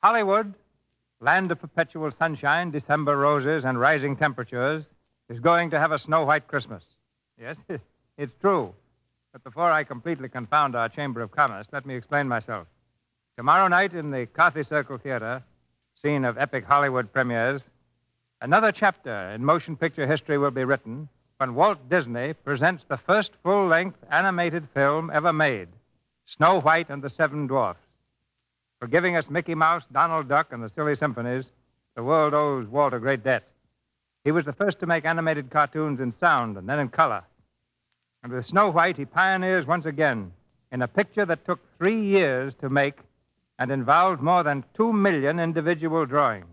Hollywood, land of perpetual sunshine, December roses, and rising temperatures, is going to have a snow-white Christmas. Yes, it's true. But before I completely confound our Chamber of Commerce, let me explain myself. Tomorrow night in the Carthy Circle Theater, scene of epic Hollywood premieres, another chapter in motion picture history will be written when Walt Disney presents the first full-length animated film ever made, Snow White and the Seven Dwarfs. For giving us Mickey Mouse, Donald Duck, and the Silly Symphonies, the world owes Walt a great debt. He was the first to make animated cartoons in sound and then in color. And with Snow White, he pioneers once again in a picture that took 3 years to make and involved more than 2 million individual drawings.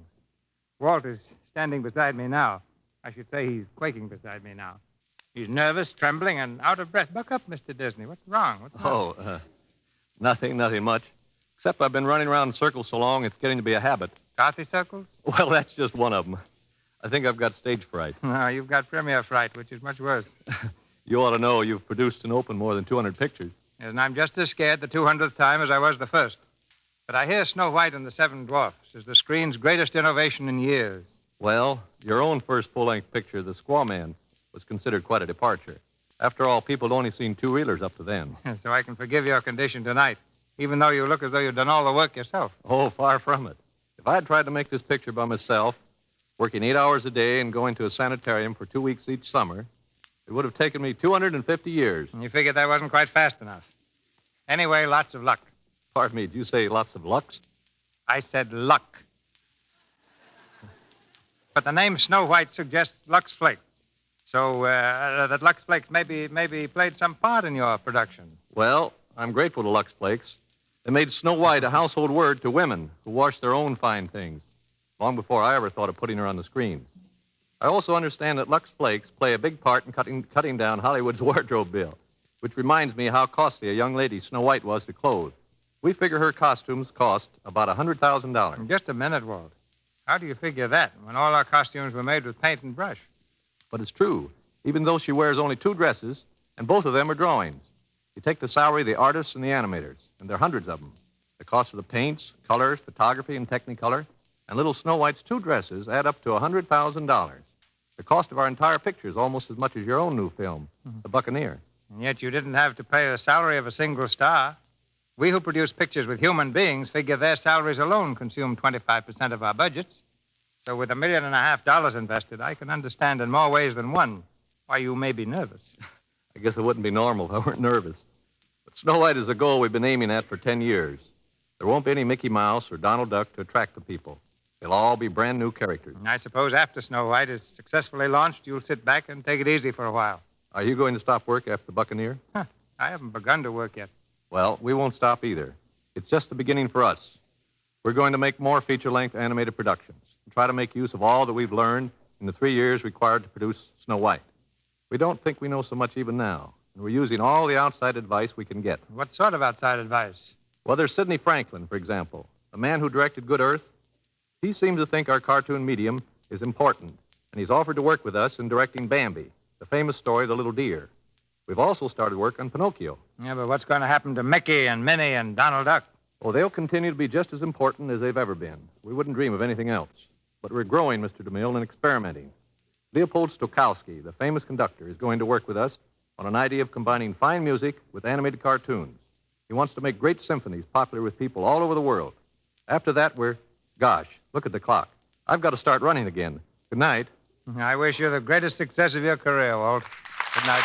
Walt is standing beside me now. I should say he's quaking beside me now. He's nervous, trembling, and out of breath. Buck up, Mr. Disney. What's wrong? Nothing much. Except I've been running around in circles so long, it's getting to be a habit. Carthy circles? Well, that's just one of them. I think I've got stage fright. No, you've got premiere fright, which is much worse. You ought to know you've produced and opened more than 200 pictures. Yes, and I'm just as scared the 200th time as I was the first. But I hear Snow White and the Seven Dwarfs is the screen's greatest innovation in years. Well, your own first full-length picture, The Squaw Man, was considered quite a departure. After all, people had only seen two-reelers up to then. So I can forgive your condition tonight, even though you look as though you've done all the work yourself. Oh, far from it. If I'd tried to make this picture by myself, working 8 hours a day and going to a sanitarium for 2 weeks each summer, it would have taken me 250 years. And you figured that wasn't quite fast enough. Anyway, lots of luck. Pardon me, did you say lots of lucks? I said luck. But the name Snow White suggests Lux Flakes. So that Lux Flakes maybe played some part in your production. Well, I'm grateful to Lux Flakes. They made Snow White a household word to women who wash their own fine things, long before I ever thought of putting her on the screen. I also understand that Lux Flakes play a big part in cutting down Hollywood's wardrobe bill, which reminds me how costly a young lady Snow White was to clothe. We figure her costumes cost about $100,000. Just a minute, Walt. How do you figure that when all our costumes were made with paint and brush? But it's true, even though she wears only 2 dresses, and both of them are drawings. You take the salary of the artists and the animators, and there are hundreds of them. The cost of the paints, colors, photography, and Technicolor, and little Snow White's 2 dresses add up to $100,000. The cost of our entire picture is almost as much as your own new film, The Buccaneer. And yet you didn't have to pay the salary of a single star. We who produce pictures with human beings figure their salaries alone consume 25% of our budgets. So with $1.5 million invested, I can understand in more ways than one why you may be nervous. I guess it wouldn't be normal if I weren't nervous. But Snow White is a goal we've been aiming at for 10 years. There won't be any Mickey Mouse or Donald Duck to attract the people. They'll all be brand new characters. And I suppose after Snow White is successfully launched, you'll sit back and take it easy for a while. Are you going to stop work after The Buccaneer? I haven't begun to work yet. Well, we won't stop either. It's just the beginning for us. We're going to make more feature-length animated productions and try to make use of all that we've learned in the 3 years required to produce Snow White. We don't think we know so much even now, and we're using all the outside advice we can get. What sort of outside advice? Well, there's Sidney Franklin, for example, the man who directed Good Earth. He seems to think our cartoon medium is important, and he's offered to work with us in directing Bambi, the famous story, The Little Deer. We've also started work on Pinocchio. Yeah, but what's going to happen to Mickey and Minnie and Donald Duck? Oh, they'll continue to be just as important as they've ever been. We wouldn't dream of anything else. But we're growing, Mr. DeMille, and experimenting. Leopold Stokowski, the famous conductor, is going to work with us on an idea of combining fine music with animated cartoons. He wants to make great symphonies popular with people all over the world. After that, gosh, look at the clock. I've got to start running again. Good night. I wish you the greatest success of your career, Walt. Good night.